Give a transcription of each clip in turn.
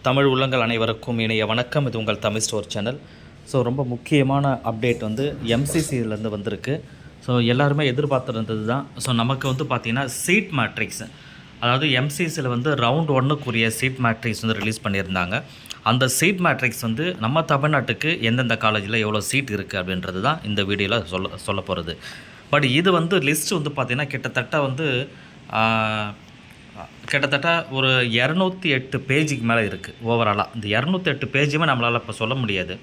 தமிழ் உள்ளங்கள் அனைவருக்கும் இணைய வணக்கம். இது உங்கள் தமிழ் ஸ்டோர் சேனல். ஸோ ரொம்ப முக்கியமான அப்டேட் வந்து எம்சிசியிலேருந்து வந்திருக்கு. ஸோ எல்லாருமே எதிர்பார்த்துருந்தது தான். ஸோ நமக்கு வந்து பார்த்திங்கன்னா சீட் மேட்ரிக்ஸ், அதாவது எம்சிசியில் வந்து ரவுண்ட் ஒன்னுக்குரிய சீட் மேட்ரிக்ஸ் வந்து ரிலீஸ் பண்ணியிருந்தாங்க. அந்த சீட் மேட்ரிக்ஸ் வந்து நம்ம தமிழ்நாட்டுக்கு எந்தெந்த காலேஜில் எவ்வளோ சீட் இருக்குது அப்படின்றது தான் இந்த வீடியோவில் சொல்ல போகிறது. பட் இது வந்து லிஸ்ட் வந்து பார்த்திங்கன்னா கிட்டத்தட்ட ஒரு 208 பேஜுக்கு மேலே இருக்குது ஓவராலாக. இந்த 208 பேஜுமே நம்மளால் இப்போ சொல்ல முடியாது.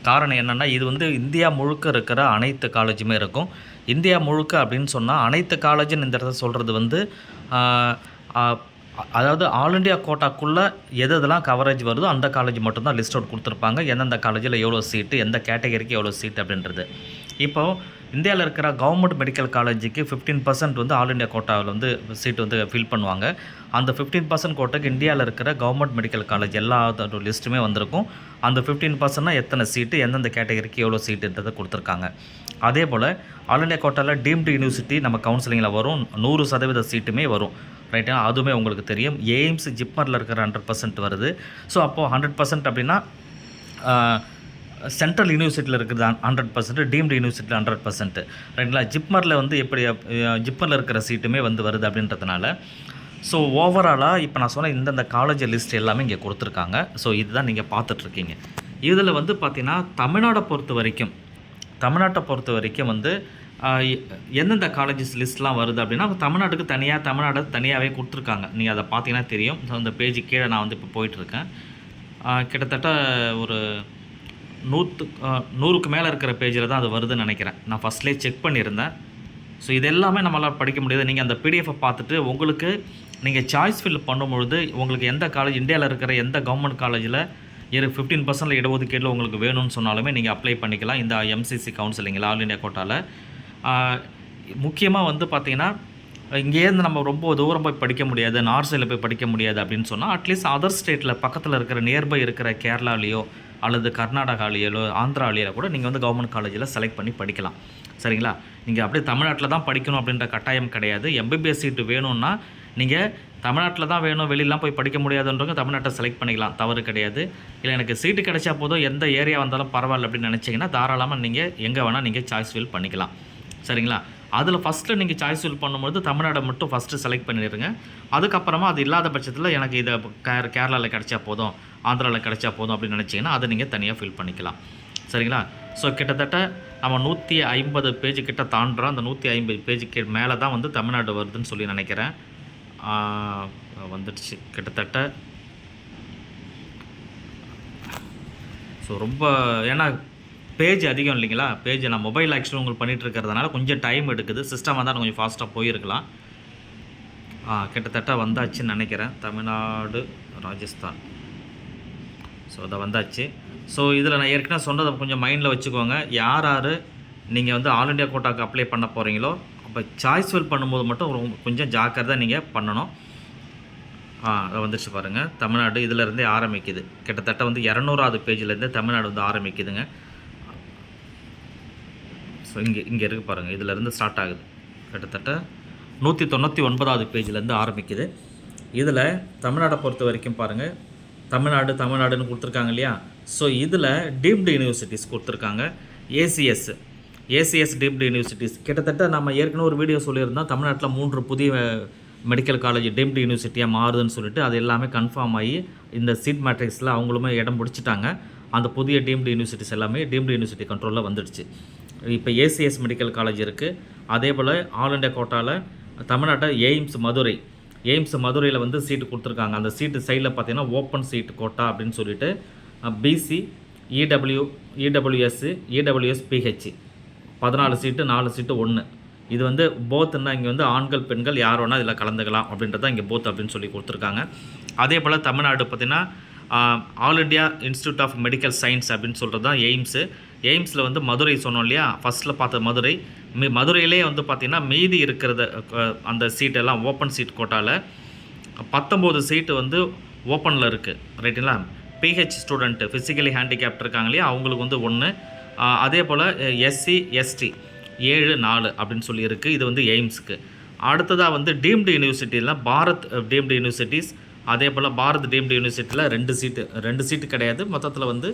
காரணம் என்னென்னா, இது வந்து இந்தியா முழுக்க இருக்கிற அனைத்து காலேஜுமே இருக்கும். இந்தியா முழுக்க அப்படின்னு சொன்னால் அனைத்து காலேஜுன்னு இந்த இடத்துல சொல்கிறது வந்து அதாவது ஆல் இண்டியா கோட்டாக்குள்ளே எதெல்லாம் கவரேஜ் வருதோ அந்த காலேஜ் மட்டும்தான் லிஸ்ட் அவுட் கொடுத்துருப்பாங்க. எந்தெந்த காலேஜில் எவ்வளோ சீட்டு, எந்த கேட்டகரிக்கு எவ்வளோ சீட் அப்படின்றது. இப்போது இந்தியாவில் இருக்கிற கவர்மெண்ட் மெடிக்கல் காலேஜுக்கு 15% வந்து ஆல் இண்டியா கோட்டாவில் வந்து சீட் வந்து ஃபில் பண்ணுவாங்க. அந்த 15% கோட்டாக்கு இந்தியாவில் இருக்கிற கவர்மெண்ட் மெடிக்கல் காலேஜ் எல்லா லிஸ்ட்டுமே வந்திருக்கும். அந்த 15%னா எத்தனை சீட்டு, எந்தெந்த கேட்டகரிக்கு எவ்வளோ சீட்டுன்றதை கொடுத்துருக்காங்க. அதே போல் ஆல் இண்டியா கோட்டாவில் டீம்டு யூனிவர்சிட்டி நம்ம கவுன்சிலிங்கில் வரும், 100% சீட்டுமே வரும். ரைட்டா? அதுவுமே உங்களுக்கு தெரியும். எய்ம்ஸ் ஜிப்மரில் இருக்கிற 100% வருது. ஸோ அப்போது 100% அப்படின்னா சென்ட்ரல் யூனிவர்சிட்டியில் இருக்கிறது 100%, டீம்டு யூனிவர்சிட்டியில் 100%. ரைட்டுங்களா? ஜிப்மரில் வந்து எப்படி ஜிப்மரில் இருக்கிற சீட்டுமே வந்து வருது அப்படின்றதுனால, ஸோ ஓவராலாக இப்போ நான் சொன்ன இந்தந்த காலேஜ் லிஸ்ட் எல்லாமே இங்கே கொடுத்துருக்காங்க. ஸோ இதுதான் நீங்கள் பார்த்துட்ருக்கீங்க. இதில் வந்து பார்த்திங்கன்னா தமிழ்நாட்டை பொறுத்த வரைக்கும் வந்து எந்தெந்த காலேஜஸ் லிஸ்ட்லாம் வருது அப்படின்னா, தமிழ்நாடு தனியாகவே கொடுத்துருக்காங்க. நீங்கள் அதை பார்த்தீங்கன்னா தெரியும். ஸோ அந்த பேஜு கீழே நான் வந்து இப்போ போயிட்டுருக்கேன். கிட்டத்தட்ட ஒரு 100க்கு மேலே இருக்கிற பேஜில் தான் அது வருதுன்னு நினைக்கிறேன். நான் ஃபஸ்ட்லேயே செக் பண்ணியிருந்தேன். ஸோ இது எல்லாமே நம்மளால் படிக்க முடியாது. நீங்கள் அந்த பிடிஎஃபை பார்த்துட்டு உங்களுக்கு நீங்கள் சாய்ஸ் ஃபில் பண்ணும்பொழுது உங்களுக்கு எந்த காலேஜ், இந்தியாவில் இருக்கிற எந்த கவர்மெண்ட் காலேஜில் 15% இடஒதுக்கீட்டில் உங்களுக்கு வேணும்னு சொன்னாலுமே நீங்கள் அப்ளை பண்ணிக்கலாம் இந்த எம்சிசி கவுன்சிலிங்கில், ஆல் இண்டியா கோட்டாவில். முக்கியமாக வந்து பார்த்திங்கன்னா, இங்கேருந்து நம்ம ரொம்ப தூரம் போய் படிக்க முடியாது, நார்த் சைடில் போய் படிக்க முடியாது அப்படின்னு சொன்னால், அட்லீஸ்ட் அதர் ஸ்டேட்டில் பக்கத்தில் இருக்கிற நியர்பை இருக்கிற கேரளாலேயோ அல்லது கர்நாடகாலேயோ ஆந்திராலேயோ கூட நீங்கள் வந்து கவர்மெண்ட் காலேஜில் செலக்ட் பண்ணி படிக்கலாம். சரிங்களா? நீங்கள் அப்படியே தமிழ்நாட்டில் தான் படிக்கணும் அப்படின்ற கட்டாயம் கிடையாது. எம்பிபிஎஸ் சீட்டு வேணும்னா நீங்கள் தமிழ்நாட்டில் தான் வேணும், வெளியெலாம் போய் படிக்க முடியாதுன்றவங்க தமிழ்நாட்டை செலக்ட் பண்ணிக்கலாம், தவறு கிடையாது. இல்லை எனக்கு சீட்டு கிடைச்சா போதும், எந்த ஏரியா வந்தாலும் பரவாயில்ல அப்படின்னு நினச்சிங்கன்னா தாராளமாக நீங்கள் எங்கே வேணால் நீங்கள் சாய்ஸ் ஃபில் பண்ணிக்கலாம். சரிங்களா? அதில் ஃபஸ்ட்டு நீங்கள் சாய்ஸ் ஃபில் பண்ணும்போது தமிழ்நாடை மட்டும் ஃபஸ்ட்டு செலக்ட் பண்ணிடுங்க. அதுக்கப்புறமா அது இல்லாத பட்சத்தில் எனக்கு இதை கேரளாவில் கிடைச்சா போதும், ஆந்திராவில் கிடைச்சா போதும் அப்படின்னு நினச்சிங்கன்னா அதை நீங்கள் தனியாக ஃபில் பண்ணிக்கலாம். சரிங்களா? ஸோ கிட்டத்தட்ட நம்ம 150 பேஜு கிட்ட தாண்டுறோம். அந்த 150 பேஜுக்கு மேலே தான் வந்து தமிழ்நாடு வருதுன்னு சொல்லி நினைக்கிறேன். வந்துடுச்சு கிட்டத்தட்ட. ஸோ ரொம்ப ஏன்னா பேஜ் அதிகம் இல்லைங்களா? பேஜ் நான் மொபைல் ஆக்சுவலி உங்களுக்கு பண்ணிகிட்டு இருக்கிறதுனால கொஞ்சம் டைம் எடுக்குது. சிஸ்டம் வந்தால் கொஞ்சம் ஃபாஸ்ட்டாக போயிருக்கலாம். கிட்டத்தட்ட வந்தாச்சுன்னு நினைக்கிறேன். தமிழ்நாடு, ராஜஸ்தான். ஸோ அதை வந்தாச்சு. ஸோ இதில் நான் ஏற்கனவே சொன்னதை கொஞ்சம் மைண்டில் வச்சுக்கோங்க. யார் நீங்கள் வந்து ஆல் இண்டியா கோட்டாக்கு அப்ளை பண்ண போகிறீங்களோ அப்போ சாய்ஸ் ஃபில் பண்ணும்போது மட்டும் கொஞ்சம் ஜாக்கிரதை நீங்கள் பண்ணணும். அதை வந்துடுச்சு பாருங்கள். தமிழ்நாடு இதிலேருந்தே ஆரம்பிக்குது. கிட்டத்தட்ட வந்து 200வது பேஜிலேருந்தே தமிழ்நாடு வந்து ஆரம்பிக்குதுங்க. ஸோ இங்கே இருக்குது பாருங்கள். இதிலேருந்து ஸ்டார்ட் ஆகுது. கிட்டத்தட்ட 199வது பேஜிலேருந்து ஆரம்பிக்குது. இதில் தமிழ்நாடை பொறுத்த வரைக்கும் பாருங்கள், தமிழ்நாடுன்னு கொடுத்துருக்காங்க இல்லையா? ஸோ இதில் டீம்டு யூனிவர்சிட்டிஸ் கொடுத்துருக்காங்க. ஏசிஎஸ் டீம்டு யூனிவர்சிட்டிஸ் கிட்டத்தட்ட நம்ம ஏற்கனவே ஒரு வீடியோ சொல்லியிருந்தோம். தமிழ்நாட்டில் 3 புதிய மெடிக்கல் காலேஜ் டீம்டு யூனிவர்சிட்டியாக மாறுதுன்னு சொல்லிட்டு அது எல்லாமே கன்ஃபார்ம் ஆகி இந்த சீட் மேட்ரிக்ஸில் அவங்களுமே இடம் பிடிச்சிட்டாங்க. அந்த புதிய டீம்டு யூனிவர்சிட்டிஸ் எல்லாமே டீம்டு யூனிவர்சிட்டி கண்ட்ரோலில் வந்துடுச்சு. இப்போ ஏசிஎஸ் மெடிக்கல் காலேஜ் இருக்குது. அதே போல் ஆல் இண்டியா கோட்டாவில் தமிழ்நாட்டை எய்ம்ஸ் மதுரையில் வந்து சீட்டு கொடுத்துருக்காங்க. அந்த சீட்டு சைடில் பார்த்தீங்கன்னா ஓப்பன் சீட் கோட்டா அப்படின்னு சொல்லிட்டு பிசி, இடபிள்யூஎஸ், பிஹெச் 14 சீட்டு, 4 சீட்டு 1. இது வந்து போத்துன்னா இங்கே வந்து ஆண்கள் பெண்கள் யார் வேணால் இதில் கலந்துக்கலாம் அப்படின்றத இங்கே போத் அப்படின்னு சொல்லி கொடுத்துருக்காங்க. அதே போல் தமிழ்நாடு பார்த்திங்கன்னா all India institute of medical science அப்படின்னு சொல்கிறது தான் எய்ம்ஸில் வந்து மதுரை சொன்னோம் இல்லையா? ஃபஸ்ட்டில் பார்த்த மதுரையிலே வந்து பார்த்திங்கன்னா மீதி இருக்கிறத அந்த சீட்டெல்லாம் ஓப்பன் சீட் கோட்டாவில் 19 சீட்டு வந்து ஓப்பனில் இருக்குது. ரைட்டுங்களா? பிஹெச் ஸ்டூடெண்ட்டு ஃபிசிக்கலி ஹேண்டிகேப்ட் இருக்காங்க இல்லையா? அவங்களுக்கு வந்து 1. அதே போல் எஸ்சி எஸ்டி 7-4 அப்படின்னு சொல்லி இருக்குது. இது வந்து எய்ம்ஸுக்கு. அடுத்ததாக வந்து டீம்டு யூனிவர்சிட்டியில் பாரத் டீம்டு யூனிவர்சிட்டிஸ், அதே போல் பாரத் டீம்டு யூனிவர்சிட்டியில் 2 சீட்டு கிடையாது, மொத்தத்தில் வந்து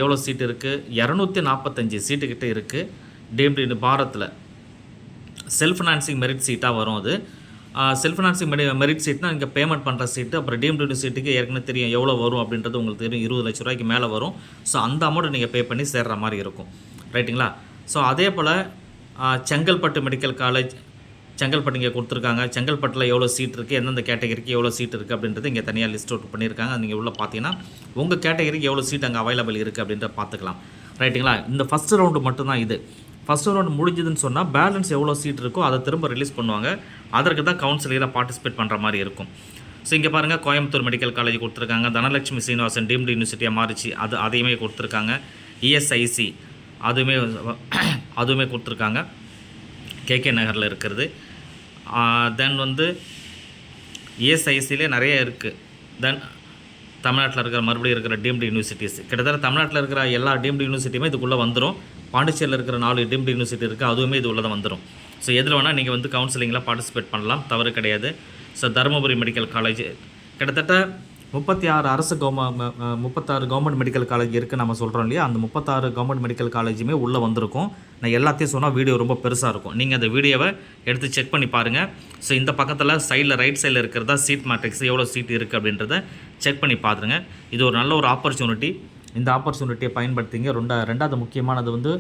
எவ்வளோ சீட்டு இருக்குது, 245 சீட்டு கிட்ட இருக்குது. டீம்டு பாரத்தில் செல்ஃப் ஃபினான்சிங் மெரிட் சீட்டாக வரும். அது செல்ஃப் ஃபினான்சிங் மெரிட் சீட்னா இங்கே பேமெண்ட் பண்ணுற சீட்டு. அப்புறம் டீம்டு யூனிவர்சிட்டிக்கு ஏற்கனவே தெரியும் எவ்வளோ வரும் அப்படின்றது உங்களுக்கு தெரியும், 20 லட்ச ரூபாய்க்கு மேலே வரும். ஸோ அந்த அமௌண்ட்டை நீங்கள் பே பண்ணி சேர்கிற மாதிரி இருக்கும், ரைட்டுங்களா. ஸோ அதே போல் செங்கல்பட்டு மெடிக்கல் காலேஜ், செங்கல்பட்டு இங்கே கொடுத்துருக்காங்க. செங்கல்பட்டில் எவ்வளோ சீட் இருக்குது, எந்தெந்த கேட்டகரிக்கு எவ்வளோ சீட் இருக்குது அப்படின்றது இங்கே தனியாக லிஸ்ட் அவுட் பண்ணியிருக்காங்க. நீங்கள் உள்ள பார்த்தீங்கன்னா உங்கள் கேட்டகரிக்கு எவ்வளோ சீட் அங்கே அவைலபிள் இருக்குது அப்படின்றத பார்த்துக்கலாம், ரைட்டுங்களா. இந்த ஃபஸ்ட்டு ரவுண்டு மட்டும்தான் இது. ஃபஸ்ட்டு ரவுண்டு முடிஞ்சதுன்னு சொன்னால் பேலன்ஸ் எவ்வளோ சீட் இருக்கோ அதை திரும்ப ரிலீஸ் பண்ணுவாங்க. அதற்கு தான் கவுன்சிலிங்கில் பார்ட்டிசிபேட் பண்ணுற மாதிரி இருக்கும். ஸோ இங்கே பாருங்கள், கோயம்புத்தூர் மெடிக்கல் காலேஜ் கொடுத்துருக்காங்க. தனலட்சுமி சீனிவாசன் டீம்டு யூனிவர்சிட்டியாக மாறிச்சு, அதையுமே கொடுத்துருக்காங்க. இஎஸ்ஐசி அதுவுமே கொடுத்துருக்காங்க, கேகே நகரில் இருக்கிறது. தென் வந்து இஎஸ்ஐசிலே நிறைய இருக்குது. தென் தமிழ்நாட்டில் இருக்கிற மறுபடியும் இருக்கிற டீம்டு யூனிவர்சிட்டிஸ், கிட்டத்தட்ட தமிழ்நாட்டில் இருக்கிற எல்லா டீம்டு யூனிவர்சிட்டியுமே இதுக்குள்ளே வந்துடும். பாண்டிச்சேரியில் இருக்கிற 4 டீம்டு யூனிவர்சிட்டி இருக்குது, அதுவுமே இது உள்ளே தான் வந்துடும். ஸோ எதில் வேணால் நீங்கள் வந்து கவுன்சிலிங்கில் பார்ட்டிசிபேட் பண்ணலாம், தவறு கிடையாது. ஸோ தருமபுரி மெடிக்கல் காலேஜ் கிட்டத்தட்ட 36 கவர்மெண்ட் மெடிக்கல் காலேஜ் இருக்குது நம்ம சொல்கிறோம் இல்லையா. அந்த 36 கவர்மெண்ட் மெடிக்கல் காலேஜுமே உள்ளே வந்திருக்கும். நான் எல்லாத்தையும் சொன்னால் வீடியோ ரொம்ப பெருசாக இருக்கும், நீங்கள் அந்த வீடியோவை எடுத்து செக் பண்ணி பாருங்கள். ஸோ இந்த பக்கத்தில் சைடில் ரைட் சைடில் இருக்கிறதா சீட் மேட்ரிக்ஸ் எவ்வளோ சீட் இருக்குது அப்படின்றத செக் பண்ணி பாருங்க. இது ஒரு நல்ல ஒரு ஆப்பர்ச்சுனிட்டி. இந்த ஆப்பர்ச்சுனிட்டியை பயன்படுத்திங்க. ரெண்டாவது முக்கியமானது வந்து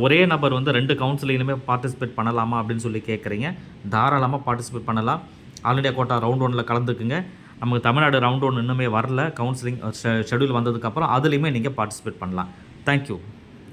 ஒரே நபர் வந்து 2 கவுன்சிலிங்குமே பார்ட்டிசிபேட் பண்ணலாமா அப்படின்னு சொல்லி கேட்குறீங்க. தாராளமாக பார்ட்டிசிபேட் பண்ணலாம். ஆல் இண்டியா கோட்டா ரவுண்ட் 1 கலந்துக்குங்க. நமக்கு தமிழ்நாடு ரவுண்ட் 1 இன்னுமே வரல, கவுன்சிலிங் ஷெடியூல் வந்ததுக்கப்புறம் அதுலேயுமே நீங்கள் பார்ட்டிசிபேட் பண்ணலாம். தேங்க்யூ.